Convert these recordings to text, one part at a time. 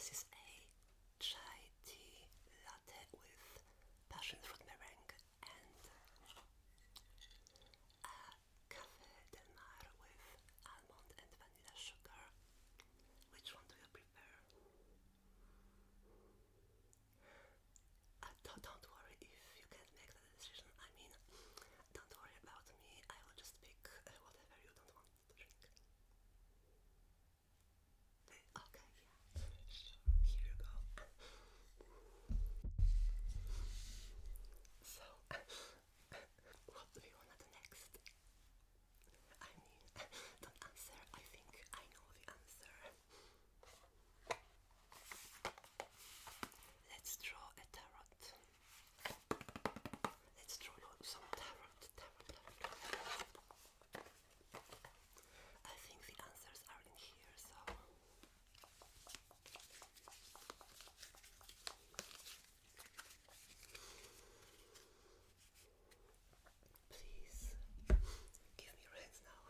This is a chai tea latte with passion fruit meringue and a cafe del mar with almond and vanilla sugar. Which one do you prefer? Don't worry if you can't make the decision. I mean, don't worry about me. I will just pick whatever you don't want to drink. Okay, yeah. Sure. Here you go. So, what do you want to do next? I mean, don't answer. I think I know the answer. Let's draw a tarot. Let's draw some tarot. I think the answers are in here, so please give me your hands now.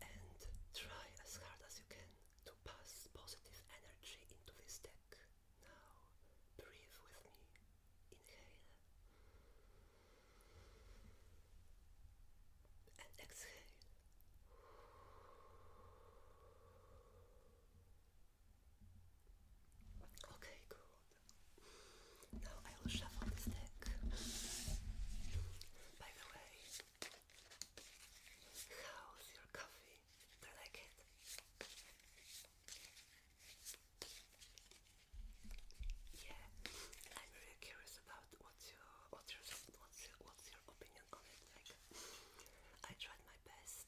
And try as hard as you can to pass positive energy into this deck. Now, breathe with me. Inhale and exhale. Okay, good. Now I will shuffle this deck. By the way, how's your coffee? Do you like it? Yeah, I'm really curious about what's your opinion on it. Like, I tried my best.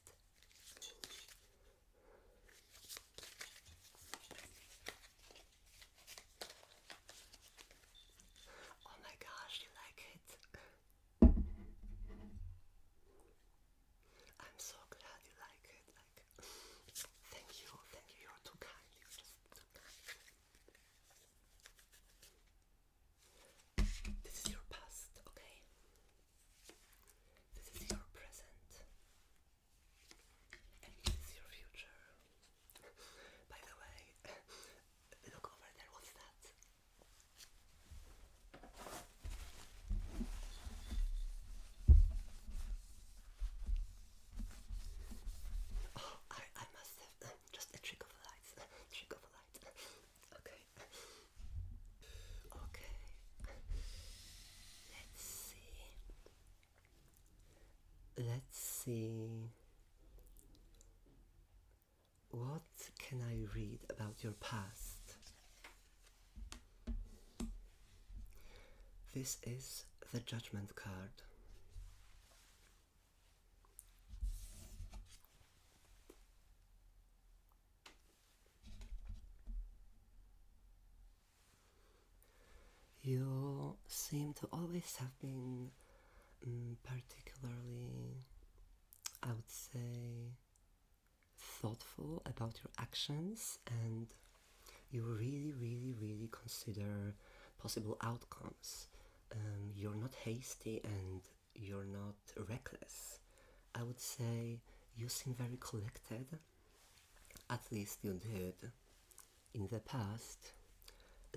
Oh my gosh, you like it? I'm so glad you like it. Like, thank you, you're too kind, you're just too kind. This is your past, okay? This is your present. And this is your future. By the way, look over there, what's that? Oh, I must have just a trick of the lights. Trick of the light. Okay. Okay. Let's see. Let's see. What can I read about your past? This is the Judgment card. You seem to always have been particularly, I would say, thoughtful about your actions, and you really consider possible outcomes. You're not hasty and you're not reckless. I would say you seem very collected. At least you did in the past.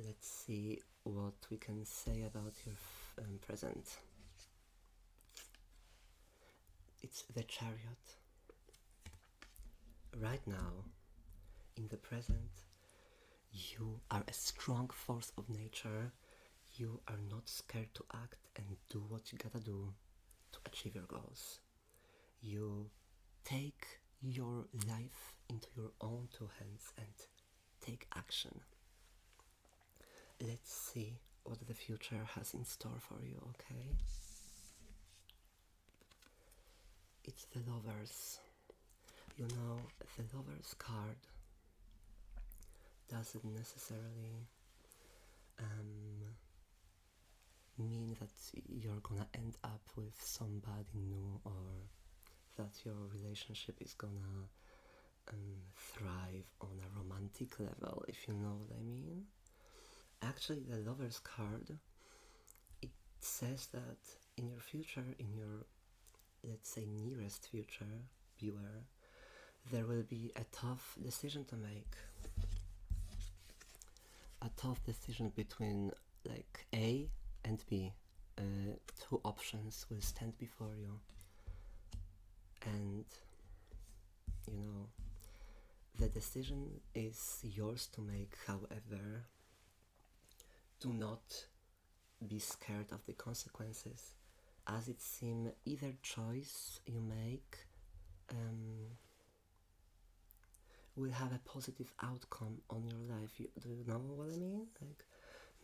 Let's see what we can say about your present. It's the Chariot. Right now, in the present, you are a strong force of nature. You are not scared to act and do what you gotta do to achieve your goals. You take your life into your own two hands and take action. Let's see what the future has in store for you, okay? It's the Lovers. You know, the Lovers card doesn't necessarily mean that you're gonna end up with somebody new or that your relationship is gonna thrive on a romantic level, if you know what I mean. Actually, the Lovers card, it says that in your future, in your, let's say, nearest future, viewer, there will be a tough decision to make. A tough decision between like A and B. Two options will stand before you, and you know, the decision is yours to make. However, do not be scared of the consequences, as it seems either choice you make will have a positive outcome on your life. Do you know what I mean? Like,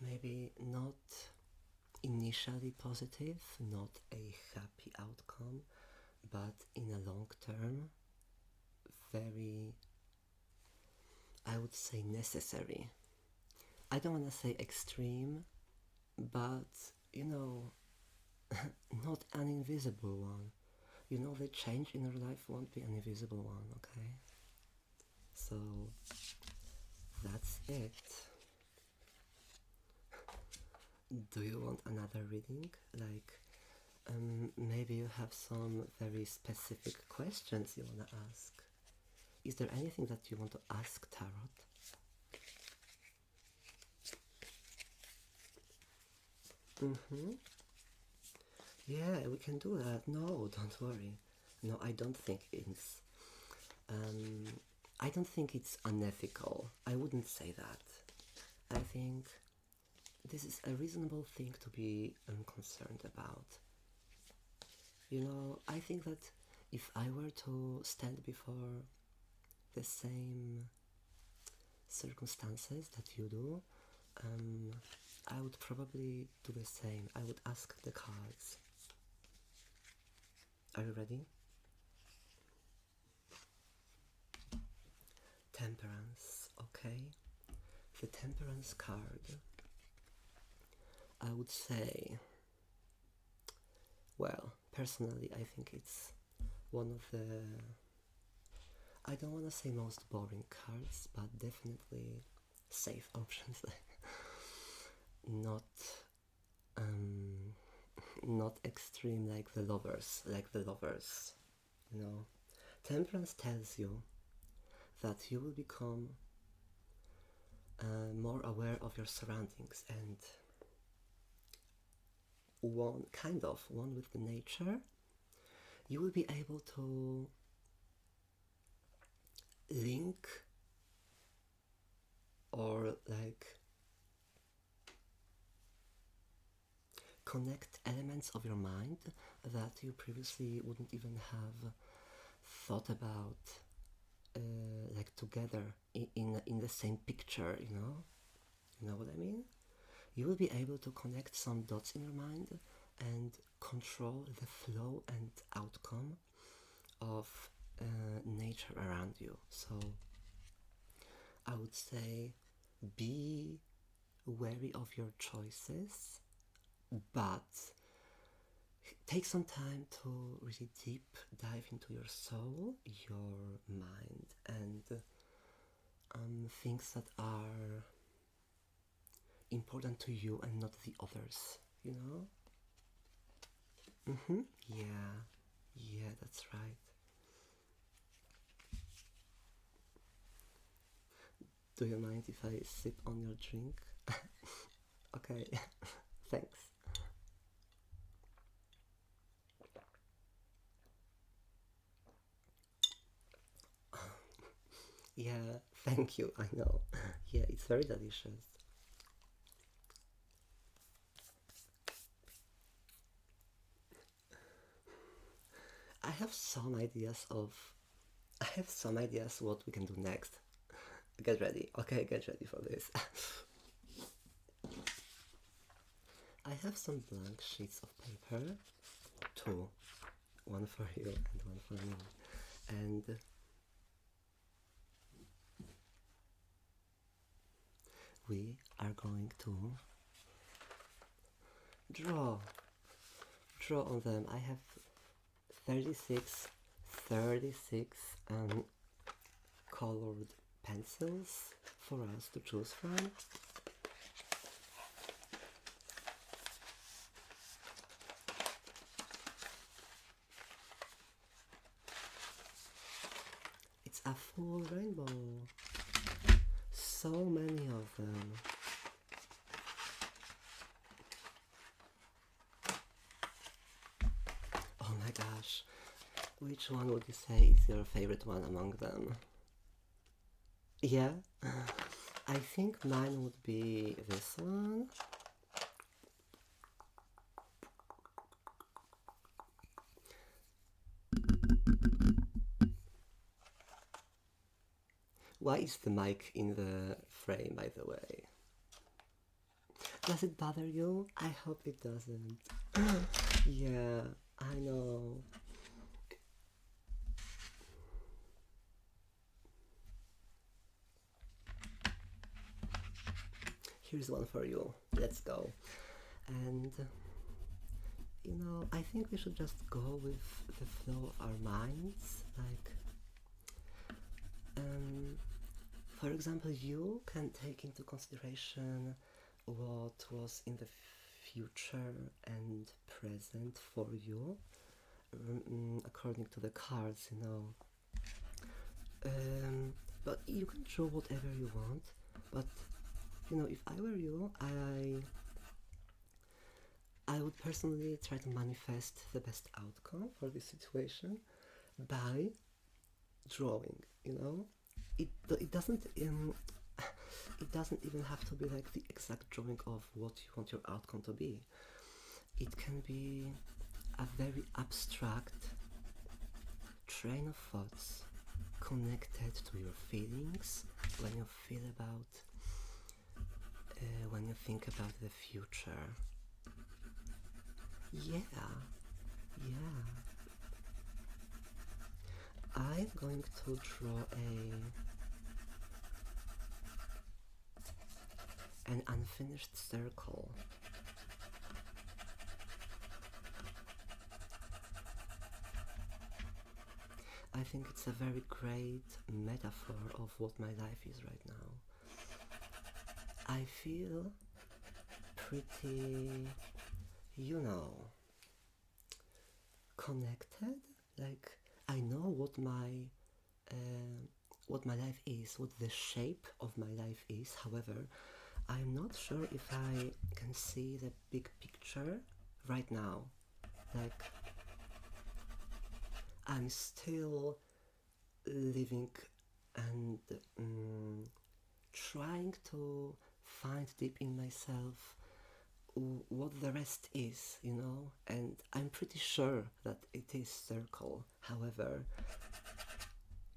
maybe not initially positive, not a happy outcome, but in a long term, very, I would say, necessary. I don't want to say extreme, but you know, not an invisible one. You know, the change in your life won't be an invisible one, okay? So that's it. Do you want another reading? Like, maybe you have some very specific questions you want to ask. Is there anything that you want to ask Tarot? Yeah, we can do that. No, don't worry. No, I don't think it's I don't think it's unethical. I wouldn't say that. I think this is a reasonable thing to be concerned about. You know, I think that if I were to stand before the same circumstances that you do, I would probably do the same. I would ask the cards. Are you ready? Temperance, okay. The Temperance card, I would say, well, personally, I think it's one of the, I don't want to say most boring cards, but definitely safe options. Not, not extreme like the Lovers, you know. Temperance tells you that you will become more aware of your surroundings and one with the nature. You will be able to link or like connect elements of your mind that you previously wouldn't even have thought about, like together in the same picture, you know what I mean? You will be able to connect some dots in your mind and control the flow and outcome of nature around you. So I would say be wary of your choices, but take some time to really deep dive into your soul, your mind, and things that are important to you and not the others, you know? Yeah, that's right. Do you mind if I sip on your drink? Okay, thanks. Yeah, thank you, I know. Yeah, it's very delicious. I have some ideas of I have some ideas what we can do next. Get ready. Okay, get ready for this. I have some blank sheets of paper. Two. One for you and one for me. And we are going to draw on them. I have 36 colored pencils for us to choose from. It's It's a full rainbow. So many of them. Oh my gosh. Which one would you say is your favorite one among them? Yeah? I think mine would be this one. Why is the mic in the frame, by the way? Does it bother you? I hope it doesn't. Yeah, I know. Here's one for you. Let's go. And I think we should just go with the flow of our minds. Like, for example, you can take into consideration what was in the future and present for you, according to the cards, but you can draw whatever you want. But if I were you, I would personally try to manifest the best outcome for this situation by drawing. It doesn't it doesn't even have to be like the exact drawing of what you want your outcome to be. It can be a very abstract train of thoughts connected to your feelings when you feel about when you think about the future. Yeah. I'm going to draw an unfinished circle. I think it's a very great metaphor of what my life is right now. I feel pretty, connected. Like, I know what my life is, what the shape of my life is. However, I'm not sure if I can see the big picture right now. Like, I'm still living and trying to find deep in myself what the rest is, and I'm pretty sure that it is circle. However,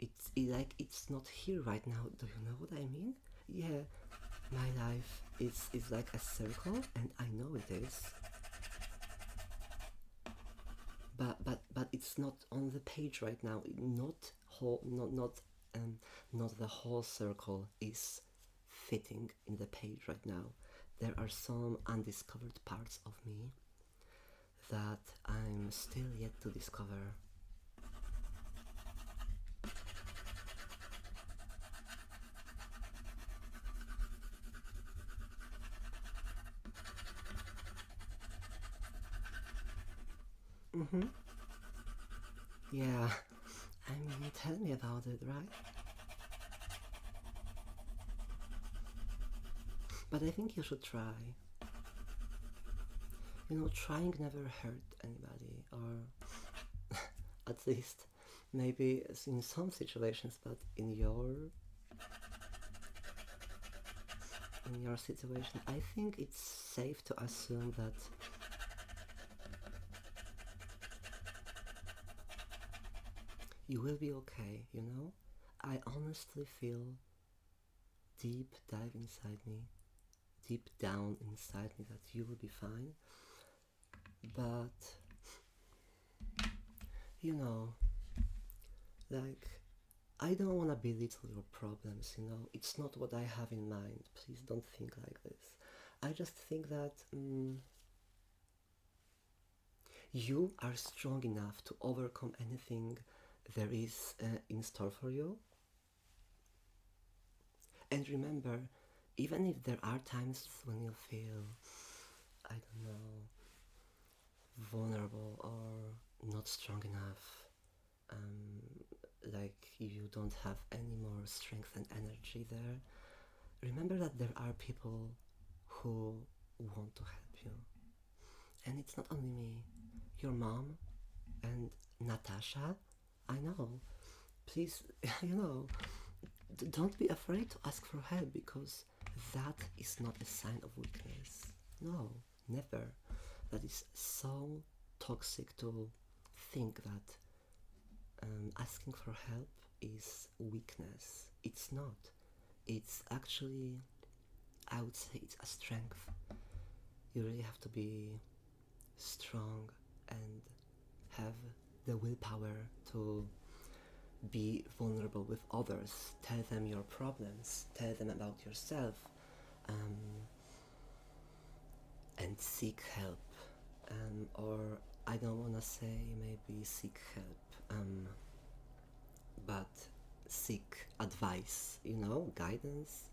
it's not here right now. Do you know what I mean? Yeah, my life is like a circle, and I know it is. But it's not on the page right now. Not the whole circle is fitting in the page right now. There are some undiscovered parts of me that I'm still yet to discover. Yeah, I mean, tell me about it, right? But I think you should try. Trying never hurt anybody, or at least maybe in some situations, but in your situation, I think it's safe to assume that you will be okay. I honestly feel deep down inside me that you will be fine. But like, I don't want to belittle your problems. It's not what I have in mind. Please don't think like this. I just think that you are strong enough to overcome anything there is in store for you. And remember, even if there are times when you feel, I don't know, vulnerable or not strong enough, like you don't have any more strength and energy there, remember that there are people who want to help you. And it's not only me, your mom and Natasha. I know. Please, don't be afraid to ask for help, because that is not a sign of weakness. No, never. That is so toxic to think that asking for help is weakness. It's not. It's actually, I would say, it's a strength. You really have to be strong and have the willpower to be vulnerable with others. Tell them your problems, tell them about yourself, and seek help. Or I don't want to say maybe seek help, but seek advice, guidance.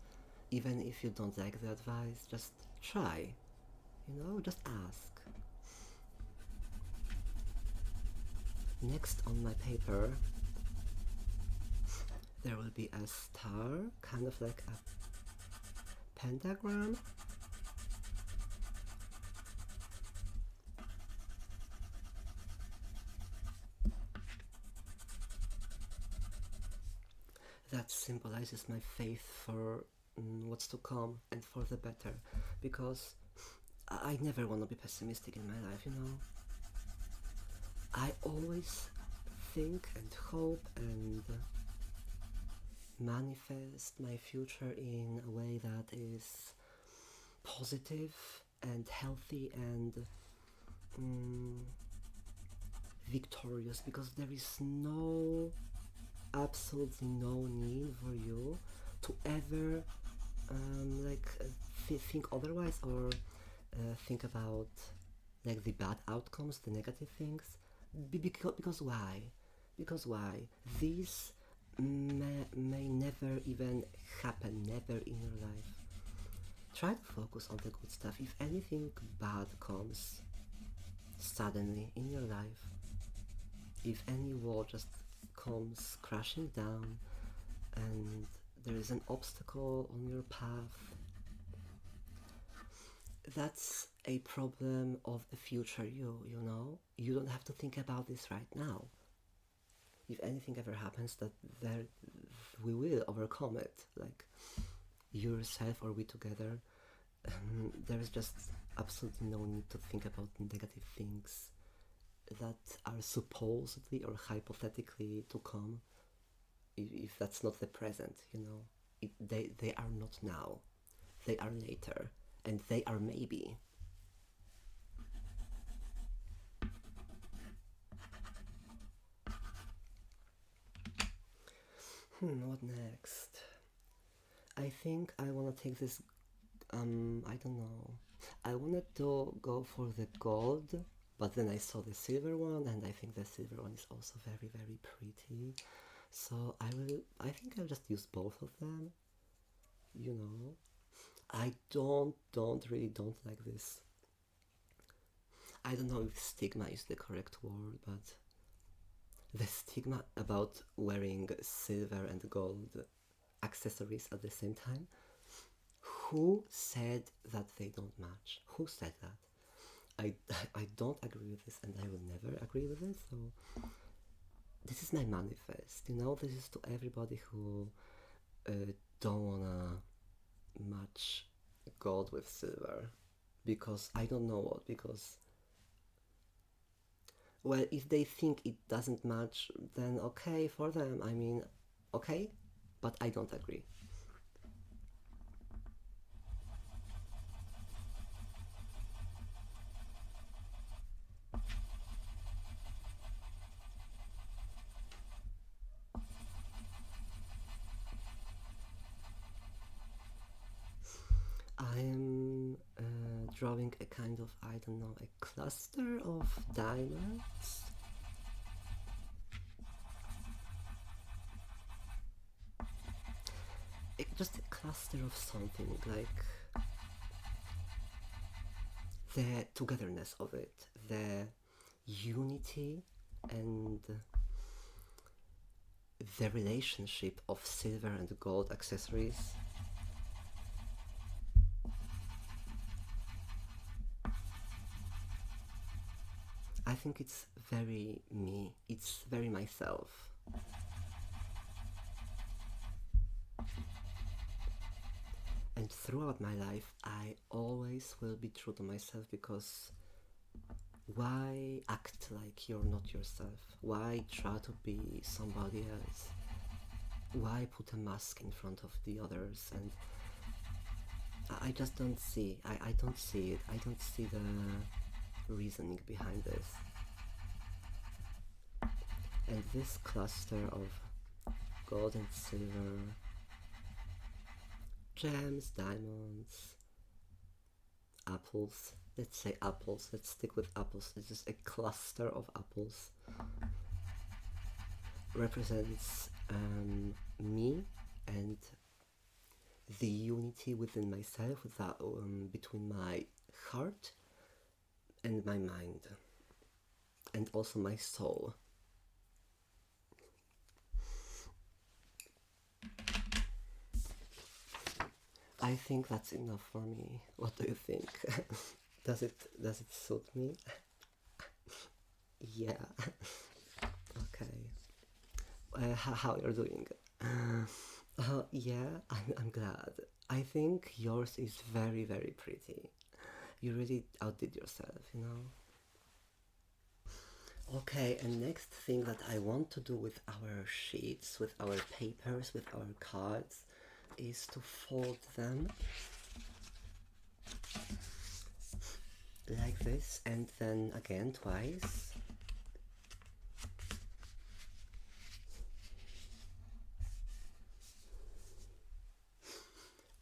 Even if you don't like the advice, just try, just ask. Next on my paper, there will be a star, kind of like a pentagram. That symbolizes my faith for what's to come and for the better, because I never want to be pessimistic in my life, I always think and hope and manifest my future in a way that is positive and healthy and victorious, because there is absolutely no need for you to ever think otherwise, or think about the bad outcomes, the negative things. Because why? Because why? These may never even happen, never in your life. Try to focus on the good stuff. If anything bad comes suddenly in your life, if any wall just comes crashing down and there is an obstacle on your path, that's a problem of the future you don't have to think about this right now. If anything ever happens, we will overcome it, like yourself or we together. There is just absolutely no need to think about negative things that are supposedly or hypothetically to come, if that's not the present. They are not now, they are later, and they are maybe. What next? I think I want to take this, I don't know. I wanted to go for the gold, but then I saw the silver one, and I think the silver one is also very, very pretty. So I think I'll just use both of them. I don't like this. I don't know if stigma is the correct word, but the stigma about wearing silver and gold accessories at the same time. Who said that they don't match? Who said that? I don't agree with this, and I will never agree with this. So this is my manifest. This is to everybody who don't wanna match gold with silver, because I don't know what. Because, well, if they think it doesn't match, then okay for them. I mean, okay, but I don't agree. I'm drawing a kind of, I don't know, a cluster of diamonds. Just a cluster of something, like the togetherness of it, the unity and the relationship of silver and gold accessories. I think it's very me, it's very myself. And throughout my life, I always will be true to myself, because why act like you're not yourself? Why try to be somebody else? Why put a mask in front of the others? And I just don't see. I don't see it. I don't see the reasoning behind this. And this cluster of gold and silver, gems, diamonds, apples. Let's say apples. Let's stick with apples. It's just a cluster of apples. Represents me and the unity within myself, between my heart and my mind, and also my soul. I think that's enough for me. What do you think? Does it suit me? Yeah. Okay. How you're doing? Yeah, I'm glad. I think yours is very, very pretty. You really outdid yourself, you know? Okay, and next thing that I want to do with our sheets, with our papers, with our cards, is to fold them like this, and then again twice.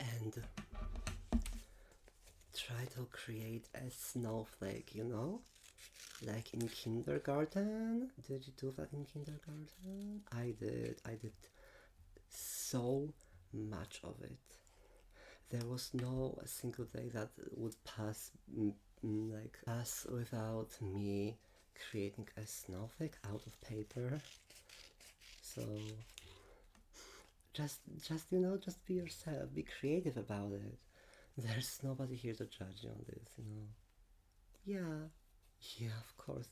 And try to create a snowflake, you know? Like in kindergarten. Did you do that in kindergarten? I did so much of it. There was no a single day that would pass without me creating a snowflake out of paper. So just you know, just be yourself, be creative about it. There's nobody here to judge you on this, you know. Yeah, yeah, of course.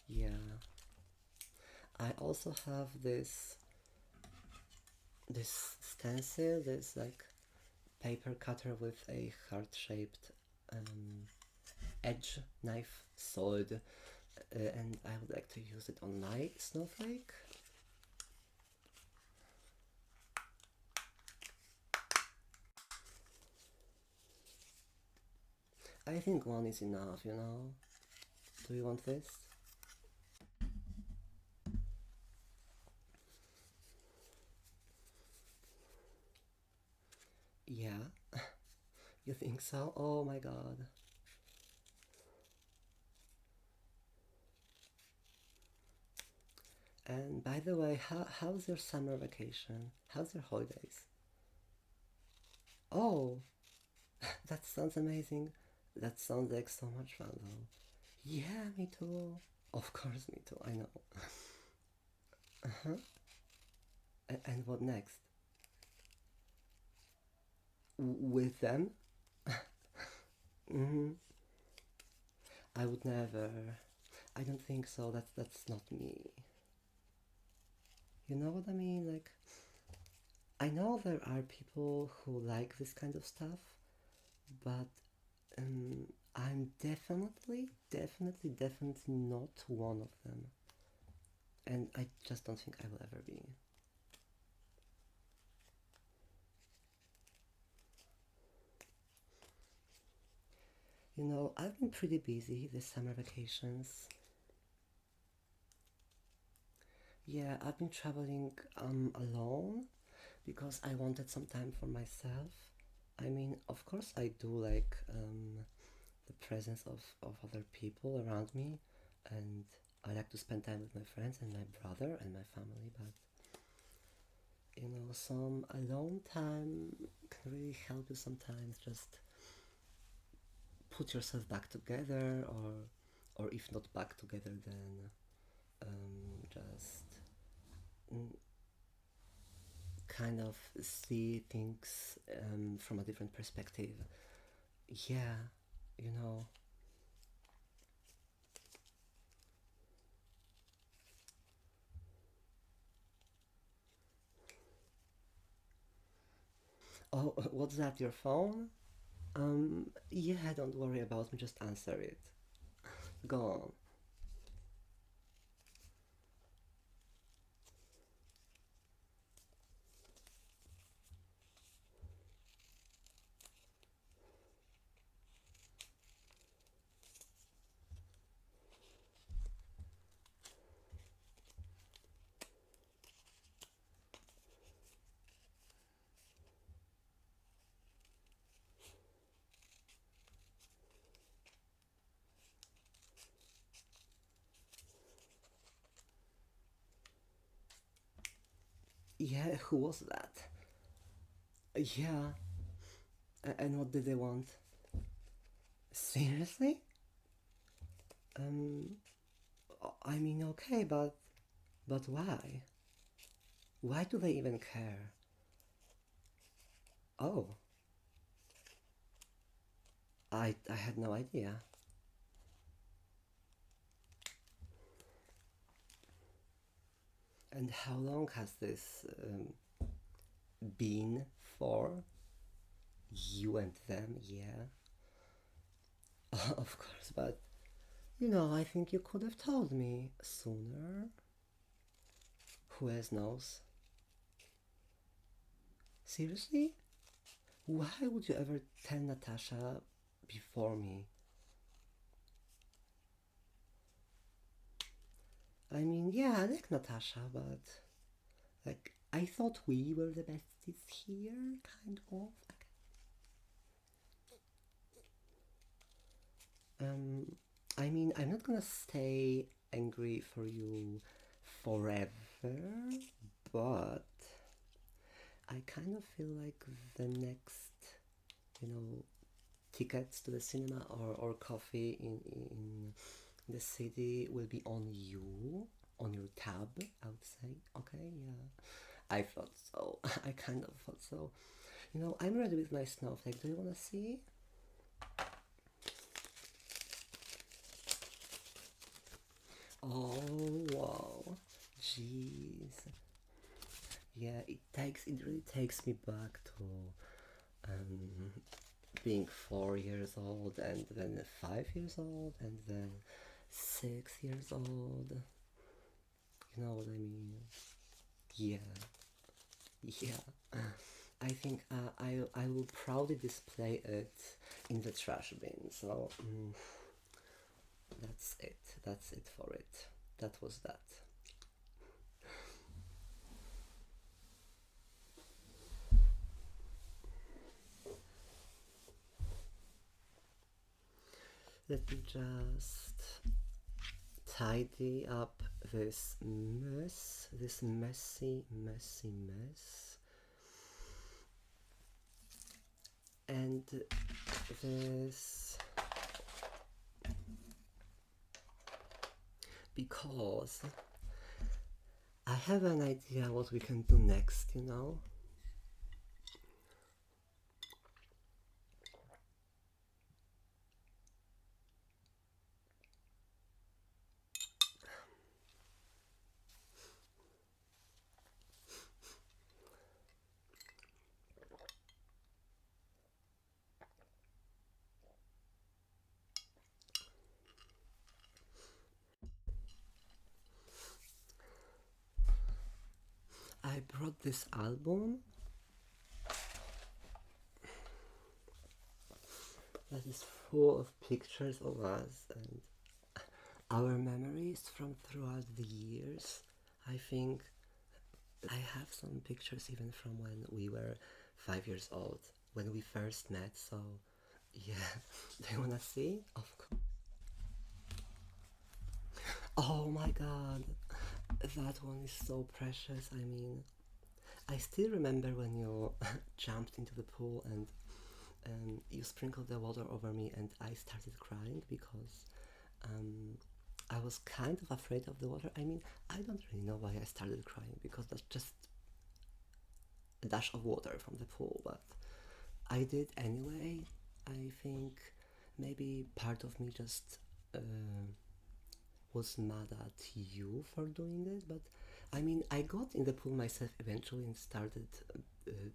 Yeah. I also have this stencil, this like paper cutter with a heart-shaped edge knife sword, and I would like to use it on my snowflake. I think one is enough, you know. Do you want this? Yeah. You think so? Oh my god. And by the way, how's your summer vacation? How's your holidays? Oh, that sounds amazing. That sounds like so much fun though. Yeah, me too. Of course, me too. I know. Uh-huh. And what next? With them? Mm-hmm. I would never. I don't think so. That's not me. You know what I mean? Like, I know there are people who like this kind of stuff, but I'm definitely not one of them. And I just don't think I will ever be. You know, I've been pretty busy this summer vacations. Yeah, I've been traveling alone because I wanted some time for myself. I mean, of course, I do like the presence of other people around me, and I like to spend time with my friends and my brother and my family, but you know, some alone time can really help you sometimes. Just put yourself back together, or if not back together, then just kind of see things from a different perspective. Yeah, you know. Oh, what's that? Your phone? Yeah, don't worry about me. Just answer it. Go on. Yeah, who was that? Yeah, and what did they want? Seriously? Um, I mean, okay, but why? Why do they even care? Oh, I had no idea. And how long has this been for? You and them, yeah. Of course, but I think you could have told me sooner. Who else knows? Seriously? Why would you ever tell Natasha before me? I mean, yeah, I like Natasha, but like, I thought we were the besties here, kind of. Um, I mean, I'm not gonna stay angry for you forever, but I kind of feel like the next, you know, tickets to the cinema or coffee in the city will be on you, on your tab, I would say. Okay, yeah. I thought so. I kind of thought so. I'm ready with my snowflake. Do you want to see? Oh, wow. Jeez. Yeah, it really takes me back to um, being 4 years old and then 5 years old and then 6 years old. You know what I mean? Yeah, yeah. I think I will proudly display it in the trash bin. So that's it. That's it for it. That was that. Let me just tidy up this mess, this messy, messy mess. And this because I have an idea what we can do next. I brought this album that is full of pictures of us and our memories from throughout the years. I think I have some pictures even from when we were 5 years old, when we first met. So, yeah, do you wanna see? Of course. Oh my god, that one is so precious. I mean, I still remember when you jumped into the pool and you sprinkled the water over me, and I started crying because um, I was kind of afraid of the water. I mean, I don't really know why I started crying because that's just a dash of water from the pool, but I did anyway. I think maybe part of me just was mad at you for doing it, but I mean, I got in the pool myself eventually and started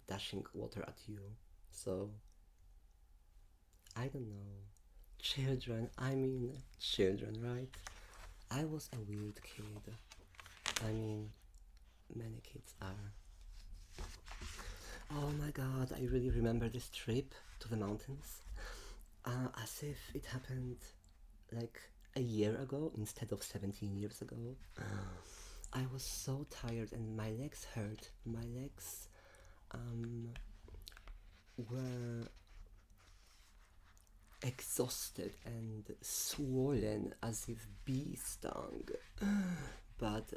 dashing water at you. So, I don't know. Children, I mean, children, right? I was a weird kid. I mean, many kids are. Oh my god, I really remember this trip to the mountains. As if it happened like a year ago instead of 17 years ago. I was so tired and my legs hurt. My legs um, were exhausted and swollen as if bees stung. But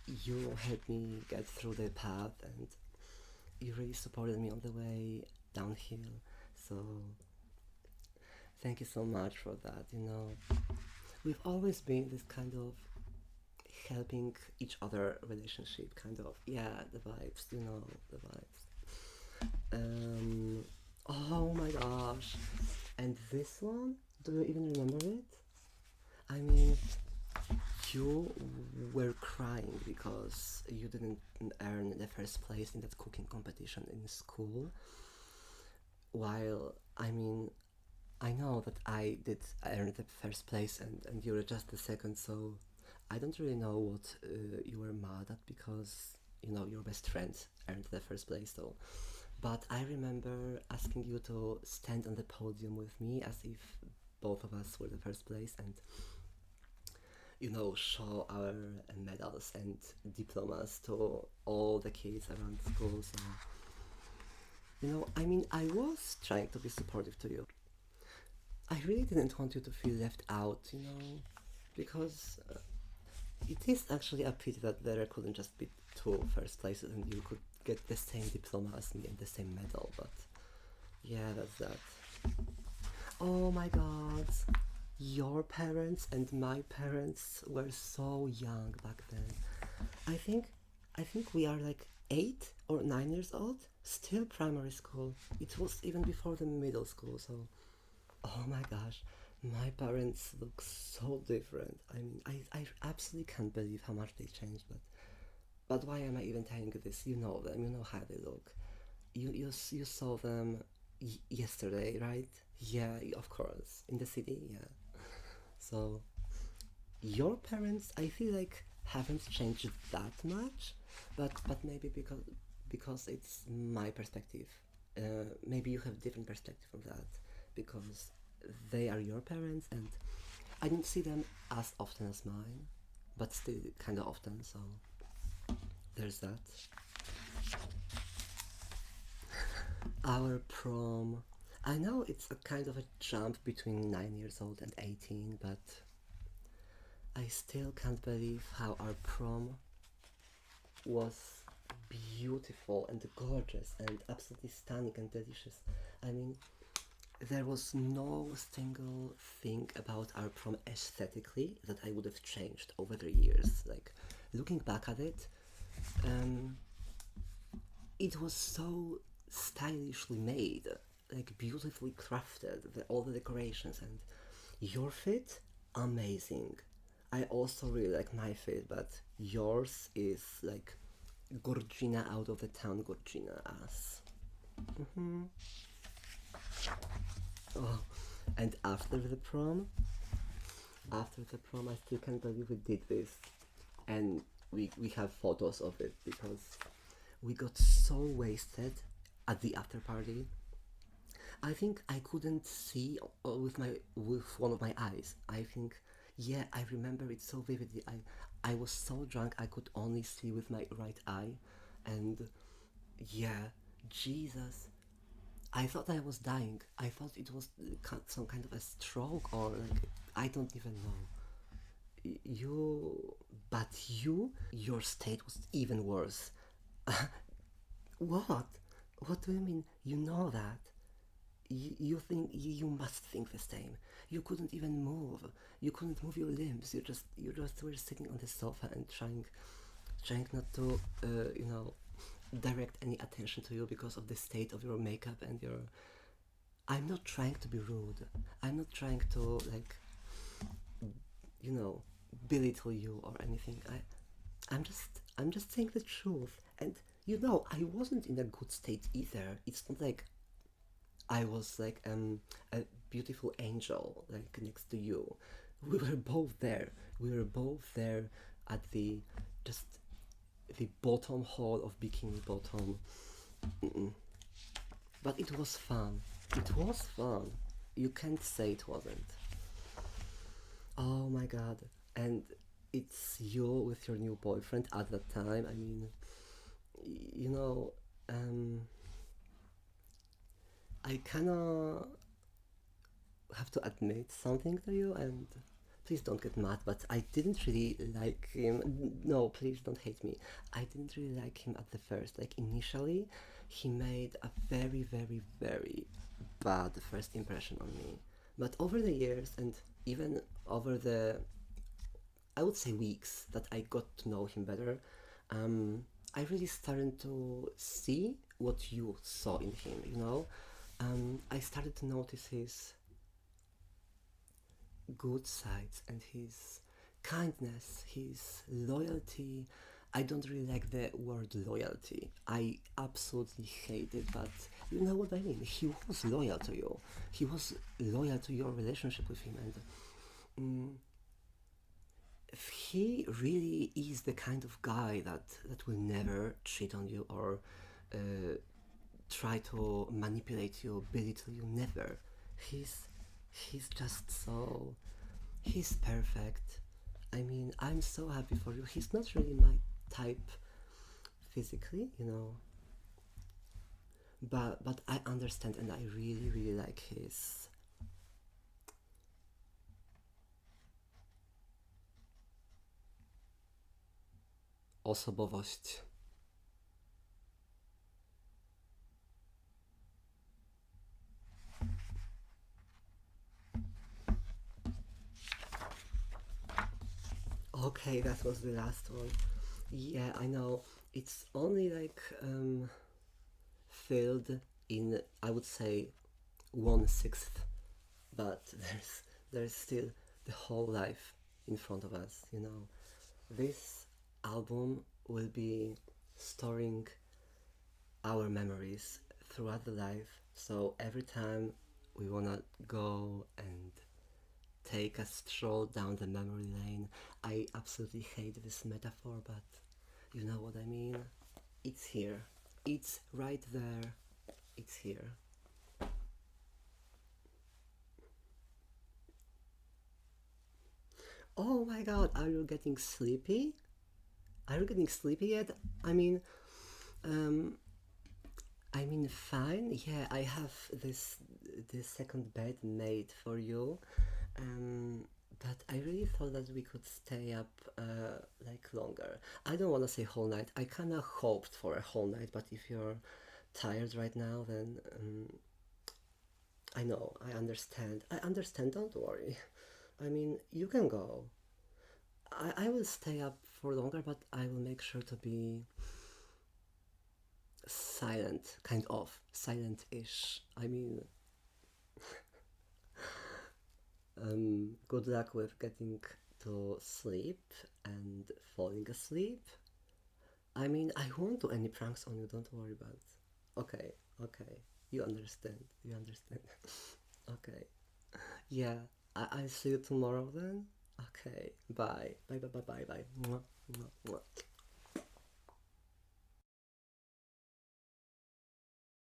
you helped me get through the path and you really supported me on the way downhill. So thank you so much for that. We've always been this kind of helping each other relationship, kind of. Yeah, the vibes, the vibes. Oh my gosh. And this one, do you even remember it? I mean, you were crying because you didn't earn the first place in that cooking competition in school. While, I mean, I know that I did earn the first place and you were just the second, so I don't really know what you were mad at because, your best friend earned the first place, though. But I remember asking you to stand on the podium with me as if both of us were the first place and, show our medals and diplomas to all the kids around school. So, I mean, I was trying to be supportive to you. I really didn't want you to feel left out, because it is actually a pity that there couldn't just be two first places and you could get the same diploma as me and the same medal, but yeah, that's that. Oh my god, your parents and my parents were so young back then. I think I think we are like 8 or 9 years old, still primary school. It was even before the middle school, so oh my gosh, my parents look so different. I mean, I absolutely can't believe how much they changed, but why am I even telling you this? You know them, you know how they look. You saw them yesterday, right? Yeah, of course. In the city, yeah. So, your parents, I feel like, haven't changed that much, but maybe because it's my perspective. Maybe you have different perspective from that because they are your parents and I didn't see them as often as mine, but still kind of often. So there's that. Our prom. I know it's a kind of a jump between 9 years old and 18, but I still can't believe how our prom was beautiful and gorgeous and absolutely stunning and delicious. I mean, there was no single thing about our prom aesthetically that I would have changed over the years. Like, looking back at it, um, it was so stylishly made, like beautifully crafted, all the decorations and your fit, amazing. I also really like my fit, but yours is like Gorgina out of the town Gorgina ass. Hmm. Oh, and after the prom, I still can't believe we did this, and we have photos of it because we got so wasted at the after party. I think I couldn't see with one of my eyes. I think, yeah, I remember it so vividly. I was so drunk I could only see with my right eye, and yeah, Jesus, I thought I was dying. I thought it was some kind of a stroke or like I don't even know. You, but your state was even worse. What? What do you mean? You know that? You think you must think the same. You couldn't even move. You couldn't move your limbs. You just were sitting on the sofa and trying not to, direct any attention to you because of the state of your makeup and your. I'm not trying to be rude. I'm not trying to like, you know, belittle you or anything. I'm just saying the truth. And I wasn't in a good state either. It's not like I was like a beautiful angel like next to you. We were both there. We were both there at the just the bottom hole of Bikini Bottom. Mm-mm. But it was fun. It was fun. You can't say it wasn't. Oh my god. And it's you with your new boyfriend at that time. I mean, you know, um, I kinda have to admit something to you, and please don't get mad, but I didn't really like him. No, please don't hate me. I didn't really like him at the first. Like, initially, he made a very, very, very bad first impression on me. But over the years, and even over the, I would say, weeks that I got to know him better, I really started to see what you saw in him. I started to notice his good sides and his kindness, his loyalty. I don't really like the word loyalty. I absolutely hate it, but you know what I mean. He was loyal to you. He was loyal to your relationship with him, and he really is the kind of guy that will never cheat on you or uh, try to manipulate you, belittle you. Never. He's he's just so he's perfect. I mean, I'm so happy for you. He's not really my type physically, but I understand and I really really like his osobowość. Okay, that was the last one. Yeah, I know. It's only like filled in, I would say, 1/6, but there's still the whole life in front of us. This album will be storing our memories throughout the life. So every time we wanna go and take a stroll down the memory lane, I absolutely hate this metaphor, but you know what I mean? It's here. It's right there. It's here. Oh my god, are you getting sleepy? Are you getting sleepy yet? I mean, um, fine. Yeah, I have this second bed made for you. Um, but I really thought that we could stay up like longer. I don't want to say whole night. I kind of hoped for a whole night, but if you're tired right now, then I know. I understand. I understand. Don't worry. I mean, you can go. I will stay up for longer, but I will make sure to be silent, kind of silent-ish. I mean, good luck with getting to sleep and falling asleep. I mean, I won't do any pranks on you. Don't worry about it. Okay, okay. You understand. You understand. Okay. Yeah. I'll see you tomorrow then. Okay. Bye. Bye. Bye. Bye. Bye. Bye. Mwah, mwah, mwah.